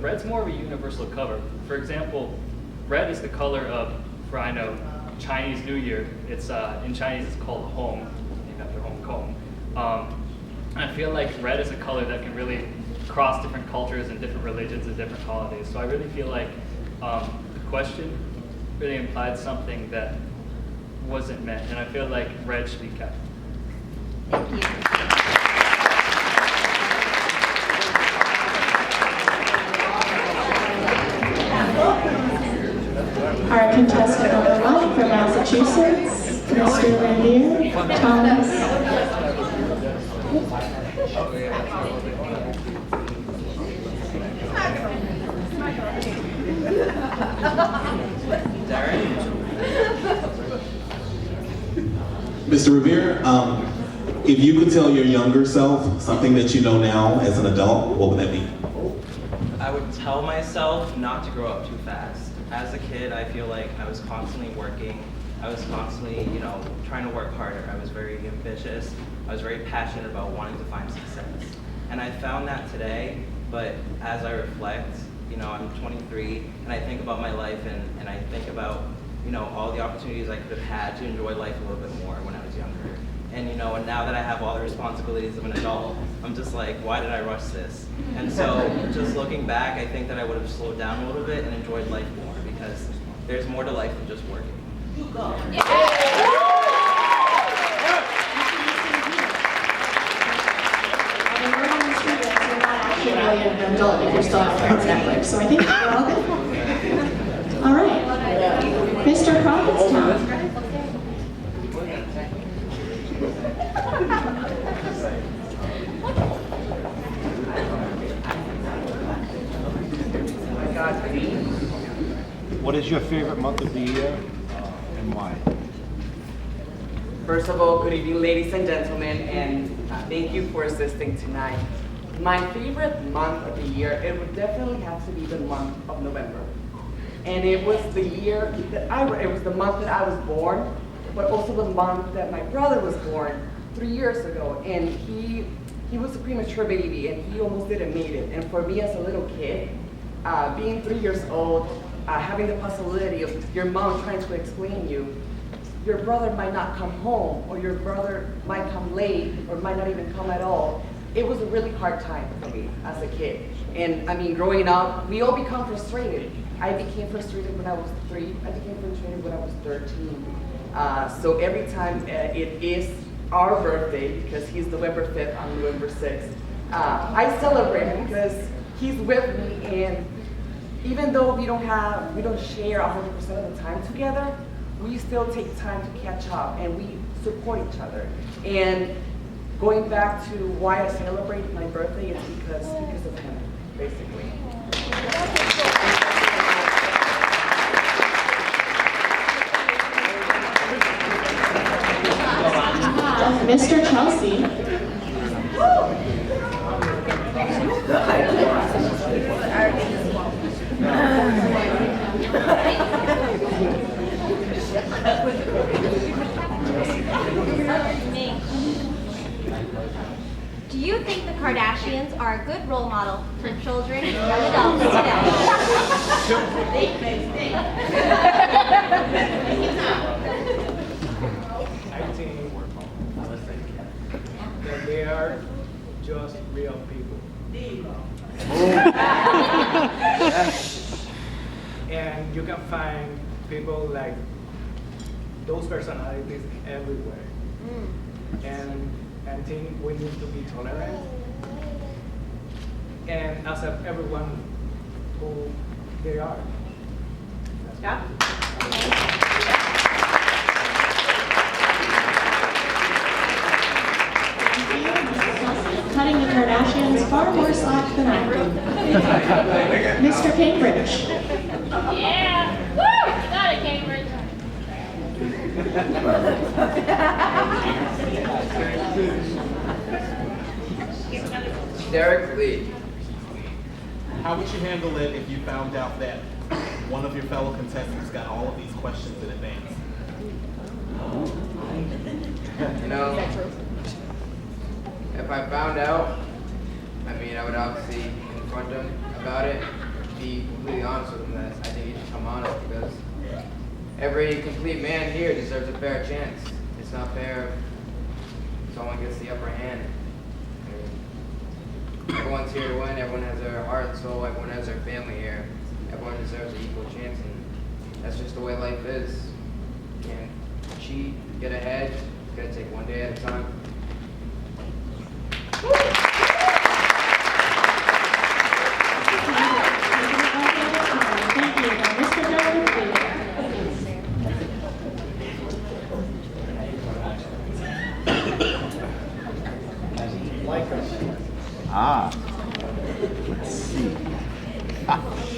red's more of a universal color. For example, red is the color of, for I know, Chinese New Year. It's in Chinese it's called Hong, named after Hong Kong. I feel like red is a color that can really cross different cultures and different religions and different holidays. So I really feel like the question really implied something that wasn't meant, and I feel like red should be kept. Thank you. Our contestant number 1 from Massachusetts, Mr. Revere Thomas. Mr. Revere, if you could tell your younger self something that you know now as an adult, what would that be? I would tell myself not to grow up too fast. As a kid, I feel like I was constantly working. I was constantly, trying to work harder. I was very ambitious. I was very passionate about wanting to find success. And I found that today, but as I reflect, I'm 23, and I think about my life, and I think about, all the opportunities I could have had to enjoy life a little bit more when I was younger. And and now that I have all the responsibilities of an adult, I'm just like, why did I rush this? And so, just looking back, I think that I would have slowed down a little bit and enjoyed life more, because there's more to life than just working. You're really an adult if you're still on Netflix, so I think we're all good. All right, Mr. Prophetstown. What is your favorite month of the year and why? First of all, good evening, ladies and gentlemen, and thank you for assisting tonight. My favorite month of the year, it would definitely have to be the month of November. And it was the year that it was the month that I was born, but also the month that my brother was born 3 years ago. And he was a premature baby, and he almost didn't make it. And for me as a little kid, being 3 years old, having the possibility of your mom trying to explain you, your brother might not come home, or your brother might come late, or might not even come at all. It was a really hard time for me as a kid. And I mean, growing up, we all become frustrated. I became frustrated when I was 3. I became frustrated when I was 13. So every time it is our birthday, because he's November 5th, I'm November 6th, I celebrate because he's with me, and even though we don't share 100% of the time together, we still take time to catch up, and we support each other. And going back to why I celebrate my birthday is because of him, basically. Mr. Chelsea. Do you think the Kardashians are a good role model for children and young adults I think that they are just real people. And you can find people like those personalities everywhere. And I think we need to be tolerant and accept everyone who they are. Yeah. Cutting the Kardashians far more slack than I do. Mr. Cambridge. Yeah! Woo! Got it, Cambridge. Derek Lee. How would you handle it if you found out that one of your fellow contestants got all of these questions in advance? If I found out, I would obviously confront him about it, be completely honest with him that I think he should come honest, because every complete man here deserves a fair chance. It's not fair if someone gets the upper hand. Everyone's here to win. Everyone has their heart and soul. Everyone has their family here. Everyone deserves an equal chance, and that's just the way life is. You can't cheat, get ahead. You gotta take one day at a time. Thank you. Mr. Dolan, please. Let's see.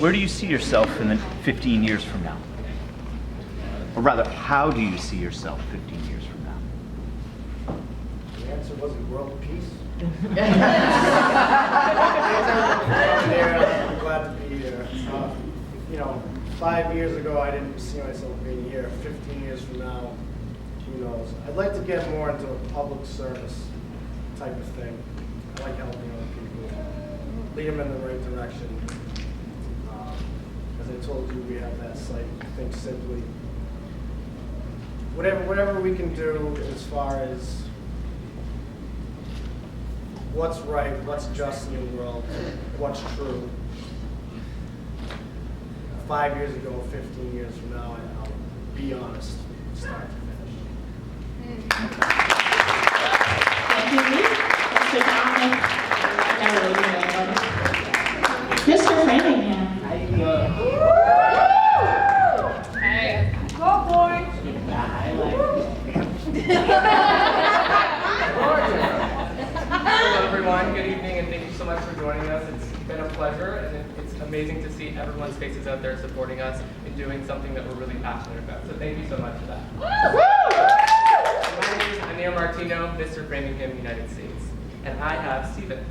Where do you see yourself in 15 years from now? Or rather, how do you see yourself 15 years from now? The answer wasn't world peace. I'm glad to be here. 5 years ago, I didn't see myself being here. 15 years from now, who knows? I'd like to get more into a public service type of thing. I like helping other people, lead them in the right direction. As I told you, we have that site, Think Simply. Whatever we can do as far as what's right, what's just in the world, what's true. 5 years ago, 15 years from now, I'll be honest, start to finish. Thank you. Mr. Dominic. Mr. Framingham. Hey. Go, boys. Hello everyone, good evening, and thank you so much for joining us. It's been a pleasure, and it's amazing to see everyone's faces out there supporting us and doing something that we're really passionate about. So thank you so much for that. My name is Anil Martino, Mr. Framingham, United States, and I have Stephen.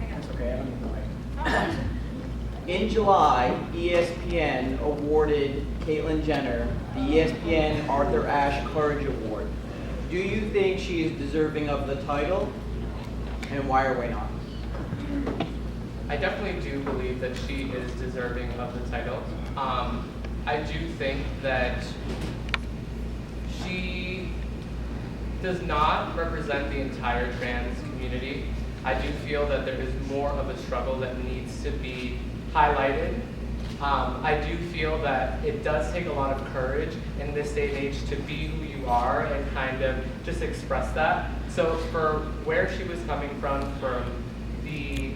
It's okay, I don't need the mic. In July, ESPN awarded Caitlyn Jenner the ESPN Arthur Ashe Courage Award. Do you think she is deserving of the title, and why or why not? I definitely do believe that she is deserving of the title. I do think that she does not represent the entire trans community. I do feel that there is more of a struggle that needs to be highlighted. I do feel that it does take a lot of courage in this day and age to be who you are and kind of just express that. So for where she was coming from the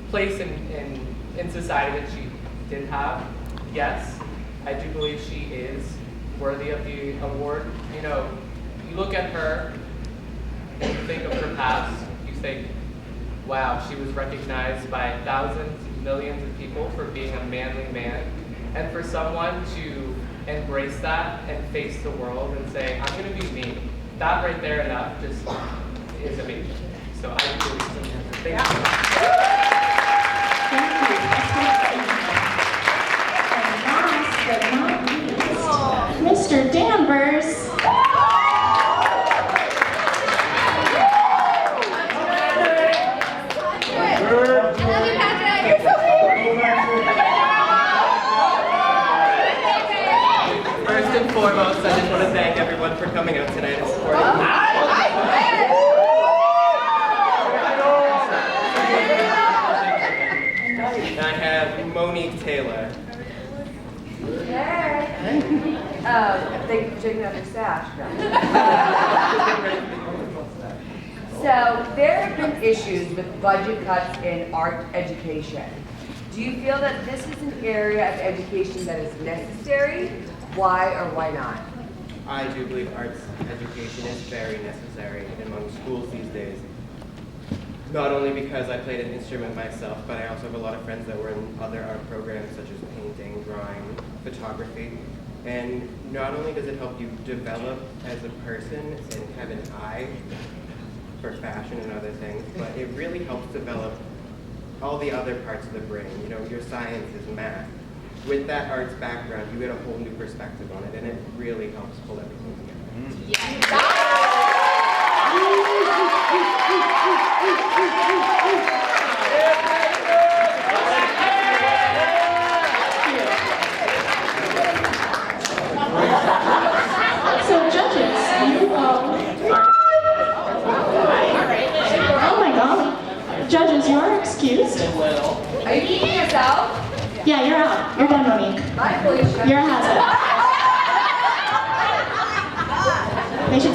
place in society that she did have, yes, I do believe she is worthy of the award. You know, you look at her and you think of her past, you think, wow, she was recognized by thousands, millions of people for being a manly man. And for someone to embrace that and face the world and say, I'm gonna be me, that right there and that just is amazing. So I really thank you. And last but not least, Mr. Danvers. First and foremost, I just want to thank everyone for coming out tonight and supporting me. And I have Monique Taylor. Thank you for taking out your stash. So there have been issues with budget cuts in art education. Do you feel that this is an area of education that is necessary? Why or why not? I do believe arts education is very necessary among schools these days. Not only because I played an instrument myself, but I also have a lot of friends that were in other art programs such as painting, drawing, photography. And not only does it help you develop as a person and have an eye for fashion and other things, but it really helps develop all the other parts of the brain, you know, your sciences, math. With that arts background, you get a whole new perspective on it, and it really helps pull everything together. Yes. excused. Are you keeping us out? Yeah, you're out. You're done, Monique. Bye, Felicia. You're a hazard. They should